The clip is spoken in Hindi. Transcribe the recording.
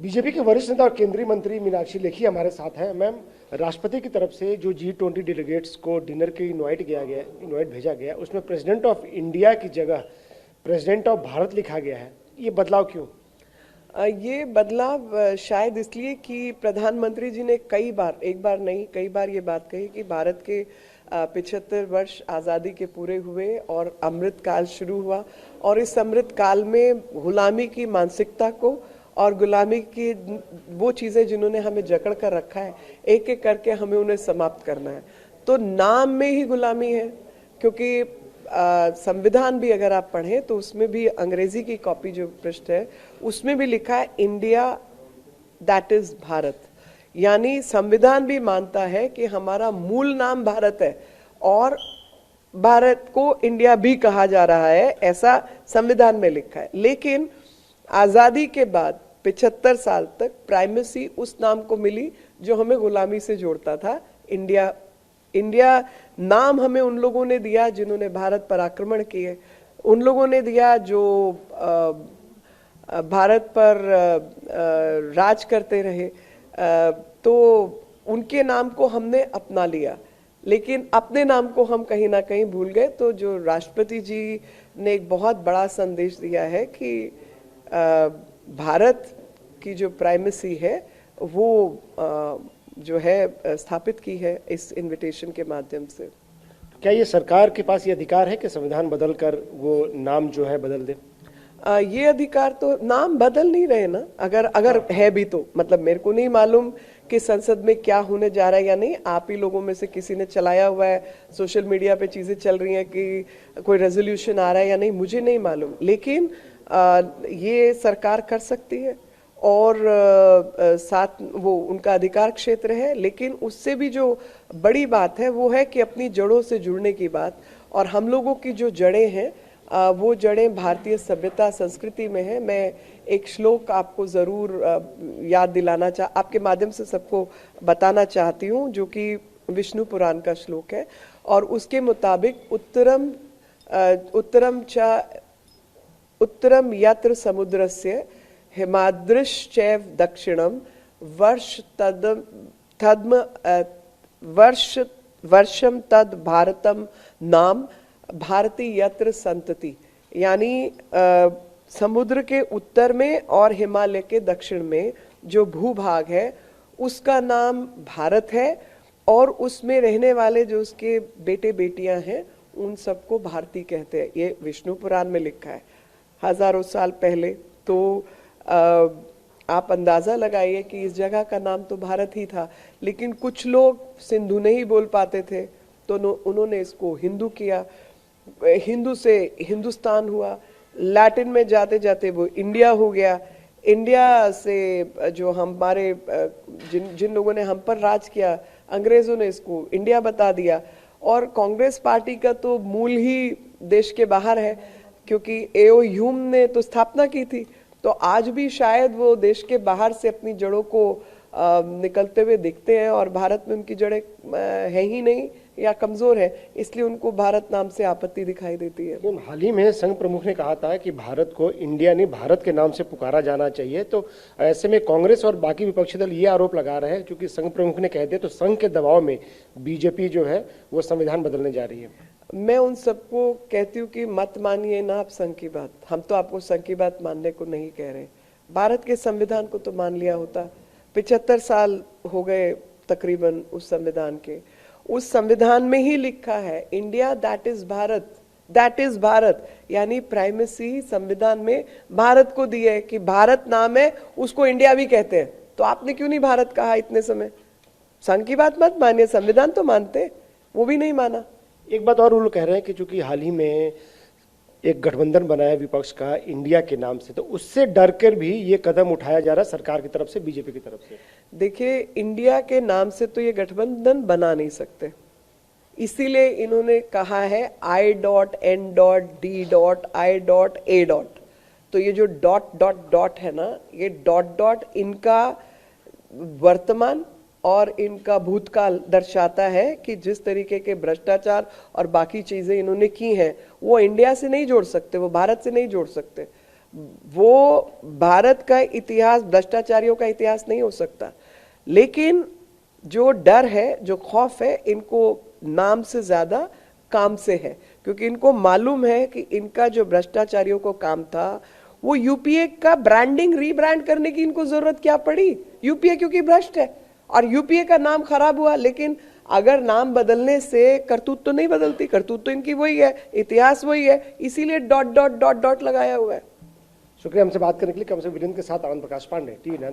बीजेपी के वरिष्ठ नेता और केंद्रीय मंत्री मीनाक्षी लेखी हमारे साथ हैं। मैम, राष्ट्रपति की तरफ से जो G20 डेलीगेट्स को डिनर के इनवाइट भेजा गया, उसमें प्रेसिडेंट ऑफ इंडिया की जगह प्रेसिडेंट ऑफ भारत लिखा गया है। ये बदलाव क्यों? ये बदलाव शायद इसलिए कि प्रधानमंत्री जी ने कई बार, एक बार नहीं कई बार ये बात कही कि भारत के 75 वर्ष आज़ादी के पूरे हुए और अमृत काल शुरू हुआ, और इस अमृत काल में गुलामी की मानसिकता को और गुलामी की वो चीज़ें जिन्होंने हमें जकड़ कर रखा है, एक एक करके हमें उन्हें समाप्त करना है। तो नाम में ही गुलामी है, क्योंकि संविधान भी अगर आप पढ़ें तो उसमें भी अंग्रेजी की कॉपी जो पृष्ठ है उसमें भी लिखा है इंडिया दैट इज भारत। यानी संविधान भी मानता है कि हमारा मूल नाम भारत है और भारत को इंडिया भी कहा जा रहा है, ऐसा संविधान में लिखा है। लेकिन आजादी के बाद 75 साल तक प्राइमेसी उस नाम को मिली जो हमें गुलामी से जोड़ता था। इंडिया नाम हमें उन लोगों ने दिया जिन्होंने भारत पर आक्रमण किए, उन लोगों ने दिया जो भारत पर राज करते रहे, तो उनके नाम को हमने अपना लिया, लेकिन अपने नाम को हम कहीं ना कहीं भूल गए। तो जो राष्ट्रपति जी ने एक बहुत बड़ा संदेश दिया है कि भारत की जो प्राइमेसी है वो जो है स्थापित की है इस इनविटेशन के माध्यम से। क्या ये सरकार के पास ये अधिकार है कि संविधान बदलकर वो नाम जो है बदल दे? ये अधिकार तो, नाम बदल नहीं रहे ना, अगर है भी तो, मतलब मेरे को नहीं मालूम कि संसद में क्या होने जा रहा है या नहीं। आप ही लोगों में से किसी ने चलाया हुआ है, सोशल मीडिया पे चीजें चल रही हैं कि कोई रेजोल्यूशन आ रहा है या नहीं, मुझे नहीं मालूम। लेकिन ये सरकार कर सकती है और साथ वो उनका अधिकार क्षेत्र है। लेकिन उससे भी जो बड़ी बात है वो है कि अपनी जड़ों से जुड़ने की बात, और हम लोगों की जो जड़ें हैं वो जड़ें भारतीय सभ्यता संस्कृति में है। मैं एक श्लोक आपको जरूर याद दिलाना आपके माध्यम से सबको बताना चाहती हूँ, जो कि विष्णु पुराण का श्लोक है, और उसके मुताबिक उत्तरम यत्र समुद्रस्य हिमाद्रिश्चैव दक्षिणम वर्षम तद भारतम नाम भारती यत्र संतति। यानी समुद्र के उत्तर में और हिमालय के दक्षिण में जो भूभाग है उसका नाम भारत है, और उसमें रहने वाले जो उसके बेटे बेटियां हैं उन सबको भारती कहते हैं। ये विष्णु पुराण में लिखा है हजारों साल पहले। तो आप अंदाजा लगाइए कि इस जगह का नाम तो भारत ही था, लेकिन कुछ लोग सिंधु नहीं बोल पाते थे तो उन्होंने इसको हिंदू किया, हिंदू से हिंदुस्तान हुआ, लैटिन में जाते जाते वो इंडिया हो गया, इंडिया से जो हमारे जिन लोगों ने हम पर राज किया अंग्रेजों ने इसको इंडिया बता दिया। और कांग्रेस पार्टी का तो मूल ही देश के बाहर है, क्योंकि एओ ह्यूम ने तो स्थापना की थी, तो आज भी शायद वो देश के बाहर से अपनी जड़ों को निकलते हुए दिखते हैं, और भारत में उनकी जड़ें है ही नहीं या कमजोर है, इसलिए उनको भारत नाम से आपत्ति दिखाई देती है। हाल ही में संघ प्रमुख ने कहा था कि भारत को इंडिया नहीं भारत के नाम से पुकारा जाना चाहिए, तो ऐसे में कांग्रेस और बाकी विपक्षी दल ये आरोप लगा रहे हैं क्योंकि संघ प्रमुख ने कह दिया तो संघ के दबाव में बीजेपी जो है वो संविधान बदलने जा रही है। मैं उन सबको कहती हूँ कि मत मानिए ना आप संघ की बात, हम तो आपको संघ की बात मानने को नहीं कह रहे। भारत के संविधान को तो मान लिया होता। 75 साल हो गए तकरीबन उस संविधान के। उस संविधान में ही लिखा है इंडिया दैट इज भारत, यानी प्राइमेसी संविधान में भारत को दी है कि भारत नाम है, उसको इंडिया भी कहते हैं। तो आपने क्यों नहीं भारत कहा इतने समय? संघ की बात मत मानिए, संविधान तो मानते, वो भी नहीं माना। एक बात और वो लोग कह रहे हैं कि चूंकि हाल ही में एक गठबंधन बनाया विपक्ष का इंडिया के नाम से, तो उससे डर कर भी ये कदम उठाया जा रहा है सरकार की तरफ से, बीजेपी की तरफ से। देखिए, इंडिया के नाम से तो ये गठबंधन बना नहीं सकते, इसीलिए इन्होंने कहा है I.N.D.I.A. तो ये जो डॉट है ना, ये डॉट इनका वर्तमान और इनका भूतकाल दर्शाता है कि जिस तरीके के भ्रष्टाचार और बाकी चीजें इन्होंने की हैं वो इंडिया से नहीं जोड़ सकते, वो भारत से नहीं जोड़ सकते। वो भारत का इतिहास भ्रष्टाचारियों का इतिहास नहीं हो सकता। लेकिन जो डर है, जो खौफ है, इनको नाम से ज्यादा काम से है, क्योंकि इनको मालूम है कि इनका जो भ्रष्टाचारियों को काम था वो यूपीए का ब्रांडिंग रीब्रांड करने की इनको जरूरत क्या पड़ी। यूपीए क्योंकि भ्रष्ट है और यूपीए का नाम खराब हुआ। लेकिन अगर नाम बदलने से करतूत तो नहीं बदलती, करतूत तो इनकी वही है, इतिहास वही है, इसीलिए डॉट डॉट डॉट डॉट लगाया हुआ है। शुक्रिया हमसे बात करने के लिए। कम से वीरेंद्र के साथ आनंद प्रकाश पांडे, टीवी9।